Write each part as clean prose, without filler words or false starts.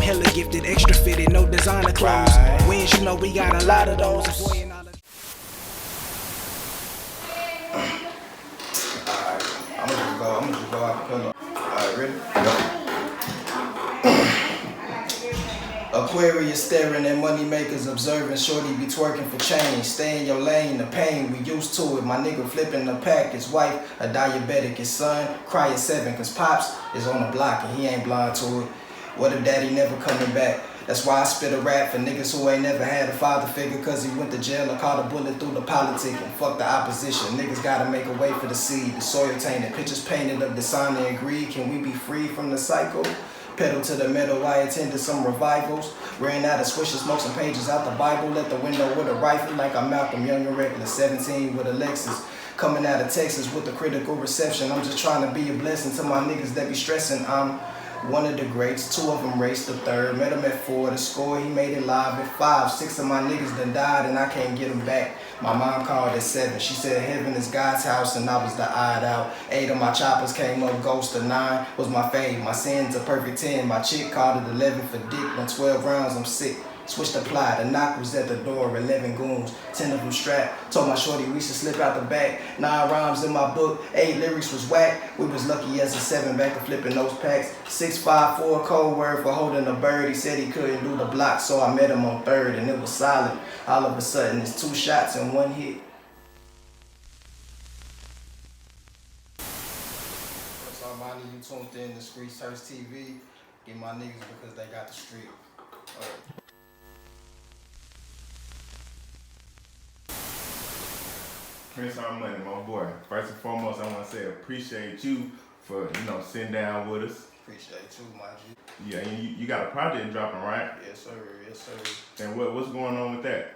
hella gifted, extra fitted, no designer clothes. Wins, you know we got a lot of those. I'm gonna just go out the pillow. Alright, ready? Aquarius staring at money makers, observing shorty be twerking for change. Stay in your lane, the pain, we used to it. My nigga flipping the pack, his wife a diabetic, his son cry at 7 cause Pops is on the block and he ain't blind to it. What if daddy never coming back? That's why I spit a rap for niggas who ain't never had a father figure cause he went to jail or caught a bullet through the politic and fuck the opposition. Niggas gotta make a way for the seed, the soil tainted, pictures painted of dishonor and greed. Can we be free from the cycle? Pedal to the metal, I attended some revivals. Ran out of swishes, smoked some pages out the Bible. Let the window with a rifle like I'm Malcolm, young and reckless. 17 with a Lexus. Coming out of Texas with the critical reception. I'm just trying to be a blessing to my niggas that be stressing. I'm one of the greats, 2 of them raced the 3rd. Met him at 4, the score, he made it live at 5. 6 of my niggas done died and I can't get them back. My mom called at 7, she said heaven is God's house and I was the odd out. 8 of my choppers came up ghost, of 9 was my fave. My sins a perfect 10, my chick called it 11 for dick. When 12 rounds I'm sick. Switched the ply, the knock was at the door, 11 goons, 10 of them strapped. Told my shorty we should slip out the back. 9 rhymes in my book, 8 lyrics was whack. We was lucky as a 7 back to flipping those packs. 654 code word for holding a bird. He said he couldn't do the block, so I met him on 3rd and it was solid. All of a sudden it's 2 shots and 1 hit. What's Armani, you tuned in to SkeeetzFirstTV. Get my niggas because they got the street. Prince Armani, my boy. First and foremost, I want to say appreciate you for, sitting down with us. Appreciate you, my G. Yeah, and you got a project dropping, right? Yes, sir. Yes, sir. And what's going on with that?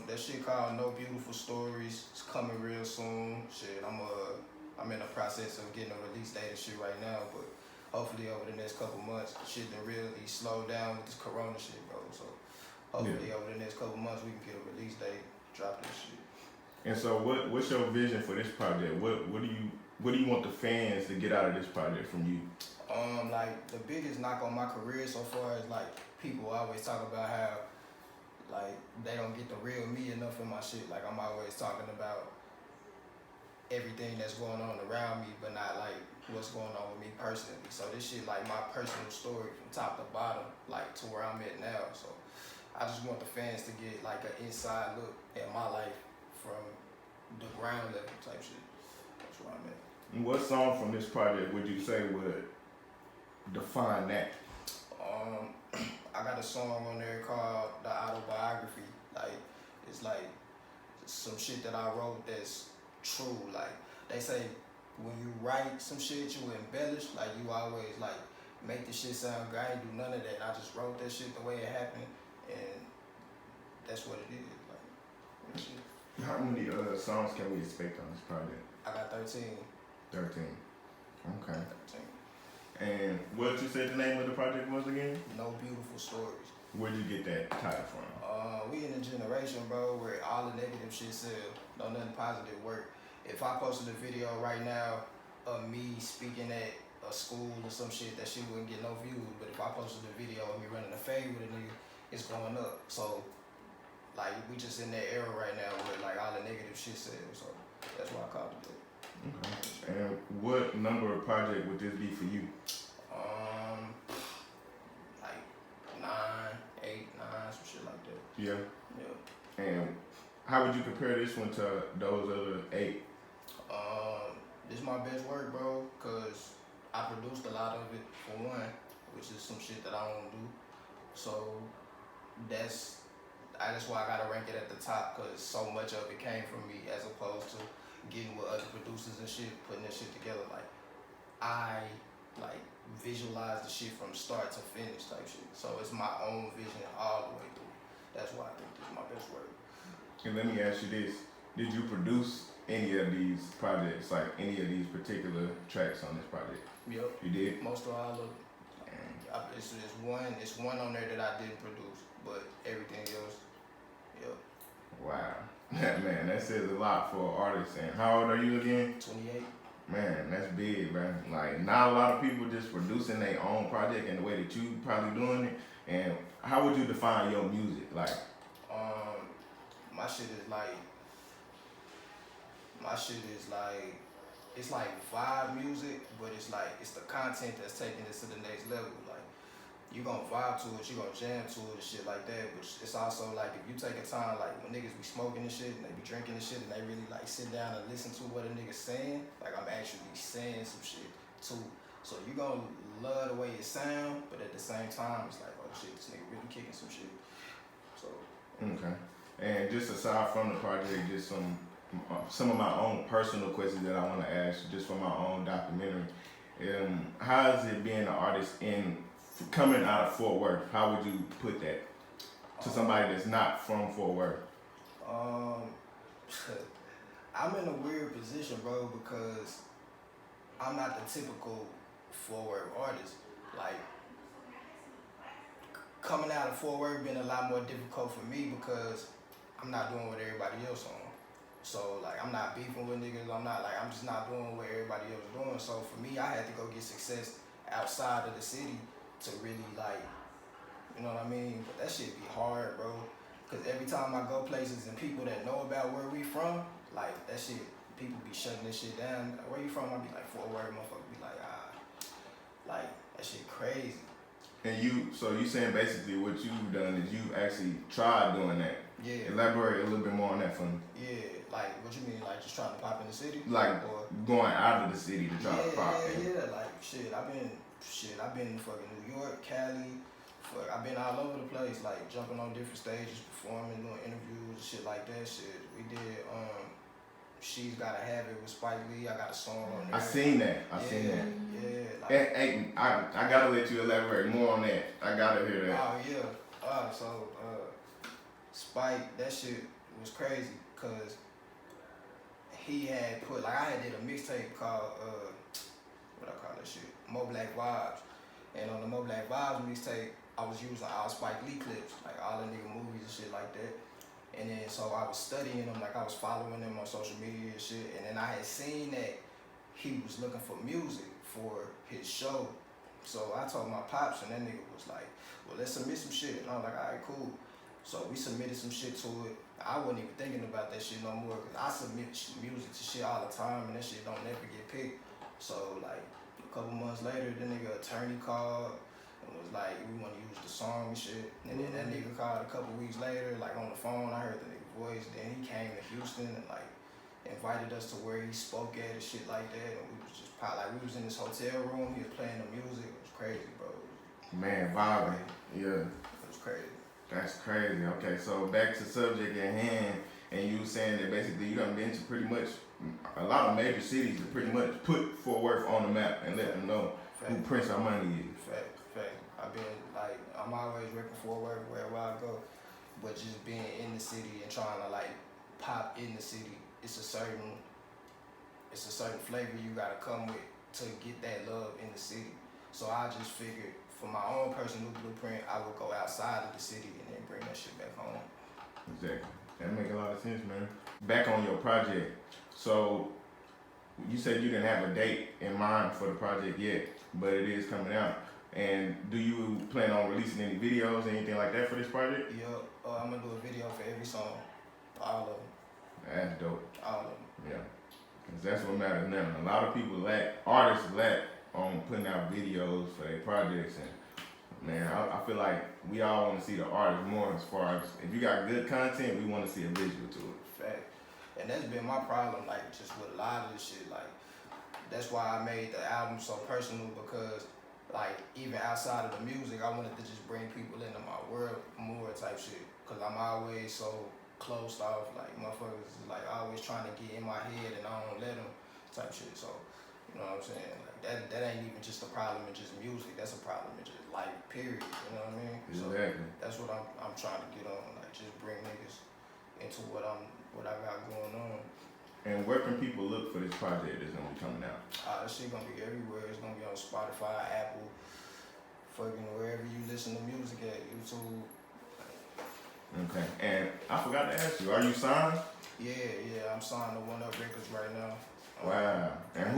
That shit called No Beautiful Stories. It's coming real soon. Shit, I'm in the process of getting a release date and shit right now, but hopefully over the next couple months, shit done really slowed down with this corona shit, bro. So hopefully over the next couple months we can get a release date, drop this shit. And so what's your vision for this project? What do you want the fans to get out of this project from you? Like the biggest knock on my career so far is like people always talk about how like they don't get the real me enough in my shit. Like I'm always talking about everything that's going on around me, but not like what's going on with me personally. So this shit like my personal story from top to bottom, like to where I'm at now. So I just want the fans to get like an inside look at my life from the ground level type shit. That's where I'm at. And what song from this project would you say would define that? I got a song on there called The Autobiography. Like, it's like some shit that I wrote that's true. Like, they say when you write some shit, you embellish. Like, you always, like, make the shit sound good. I ain't do none of that. I just wrote that shit the way it happened, and that's what it is. Like, that shit. How many songs can we expect on this project? I got 13. 13. Okay. 13. And what did you say the name of the project was again? No Beautiful Stories. Where'd you get that title from? We in a generation, bro, where all the negative shit sell, no nothing positive work. If I posted a video right now of me speaking at a school or some shit, that shit wouldn't get no views. But if I posted a video of me running a fade with a nigga, it's going up. So, like, we just in that era right now where, like, all the negative shit sells. So, that's why I called it that. Okay. And what number of project would this be for you? Like 9, 8, 9, some shit like that. Yeah. Yeah. And how would you compare this one to those other 8? This is my best work, bro, cause I produced a lot of it for one, which is some shit that I don't do. So that's why I gotta rank it at the top, cause so much of it came from me as opposed to getting with other producers and shit, putting that shit together. Like I visualize the shit from start to finish type shit. So it's my own vision all the way through. That's why I think this is my best work. And let me ask you this. Did you produce any of these projects, like any of these particular tracks on this project? Yep. You did? Most of all of it. It's one on there that I didn't produce, but everything else, yep. Wow. Man, that says a lot for an artist. And how old are you again? 28. Man, that's big, bro. Like, not a lot of people just producing their own project in the way that you probably doing it. And how would you define your music? Like, my shit is like, it's like vibe music, but it's the content that's taking it to the next level. Like, you gonna vibe to it, you gonna jam to it and shit like that. But it's also like, if you take a time, like when niggas be smoking and shit and they be drinking and shit and they really like sit down and listen to what a nigga's saying, like I'm actually saying some shit too. So you gonna love the way it sound, but at the same time, it's like, oh shit, this nigga really kicking some shit. So. okay. And just aside from the project, just some of my own personal questions that I want to ask, just for my own documentary. How is it being an artist coming out of Fort Worth? How would you put that to somebody that's not from Fort Worth? I'm in a weird position, bro, because I'm not the typical Fort Worth artist. Like, coming out of Fort Worth been a lot more difficult for me because I'm not doing what everybody else on. So like, I'm not beefing with niggas. I'm just not doing what everybody else is doing. So for me, I had to go get success outside of the city to really like, you know what I mean? But that shit be hard, bro. Cause every time I go places and people that know about where we from, like that shit, people be shutting this shit down. Like, where you from? I be like, Fort Worth, motherfucker be like, like that shit crazy. And so you saying basically what you've done is you've actually tried doing that. Yeah. Elaborate a little bit more on that for me. Yeah, like what you mean, like just trying to pop in the city? Like going out of the city to try to pop in. Yeah, like I've been fucking New York, Cali, I've been all over the place, like jumping on different stages, performing, doing interviews, shit like that. Shit, we did. She's Gotta Have It with Spike Lee. I got a song on there. I seen that. Yeah. Like, Hey, I gotta let you elaborate more on that. I gotta hear that. Oh yeah. Spike, that shit was crazy, cause he had put I had did a mixtape called what I call that shit, Mo Black Vibes, and on the Mo Black Vibes mixtape, I was using all Spike Lee clips, like all the nigga movies and shit like that. And then so I was studying him, like I was following him on social media and shit. And then I had seen that he was looking for music for his show. So I told my pops, and that nigga was like, well, let's submit some shit. And I was like, all right, cool. So we submitted some shit to it. I wasn't even thinking about that shit no more, because I submit music to shit all the time, and that shit don't never get picked. So like a couple months later, the nigga attorney called and was like, we want to use the song and shit. And then that nigga called a couple weeks later, like on the phone, I heard the nigga voice. Then he came to Houston and like invited us to where he spoke at and shit like that. And we was just we was in this hotel room, he was playing the music. It was crazy, bro. Man, vibing. Yeah. It was crazy. That's crazy. Okay, so back to subject at hand, and you saying that basically you done been to pretty much a lot of major cities to pretty much put Fort Worth on the map and let them know who Prince Armani is. Fact. I've been I'm always repping Fort Worth wherever I go, but just being in the city and trying to like pop in the city, it's a certain flavor you gotta come with to get that love in the city. So I just figured, for my own personal blueprint, I would go outside of the city and then bring that shit back home. Exactly. That make a lot of sense, man. Back on your project. So you said you didn't have a date in mind for the project yet, but it is coming out. And do you plan on releasing any videos, anything like that for this project? Yup. I'm gonna do a video for every song. All of them. That's dope. All of them. Yeah. Because that's what matters now. A lot of people artists lack on putting out videos for their projects, and man, I feel like we all want to see the artist more, as far as if you got good content, we want to see a visual to it. Fact. And that's been my problem, like just with a lot of this shit. Like that's why I made the album so personal, because like even outside of the music, I wanted to just bring people into my world more type shit. Cause I'm always so closed off, like motherfuckers is like always trying to get in my head and I don't let them type shit. So you know what I'm saying? Like that ain't even just a problem in just music. That's a problem in just life, period. You know what I mean? Exactly. So that's what I'm trying to get on. Like just bring niggas into what I got going on. And where can people look for this project that's gonna be coming out? This shit gonna be everywhere. It's gonna be on Spotify, Apple, fucking wherever you listen to music at, YouTube. Okay. And I forgot to ask you, are you signed? Yeah, I'm signed to One Up Records right now. Wow. And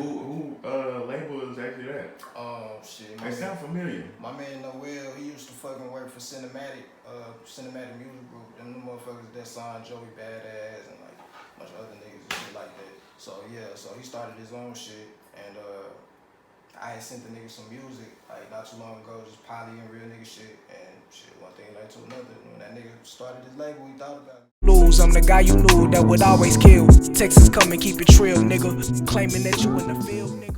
familiar. My man Noel, he used to fucking work for Cinematic Music Group. Them the motherfuckers that signed Joey Badass and like a bunch of other niggas and shit like that. So yeah, so he started his own shit, and I had sent the nigga some music like not too long ago, just poly and real nigga shit, and shit, one thing led to another. When that nigga started his label, he thought about it. Lose, I'm the guy you knew that would always kill. Texas come and keep it trill, nigga. Claiming that you in the field, nigga.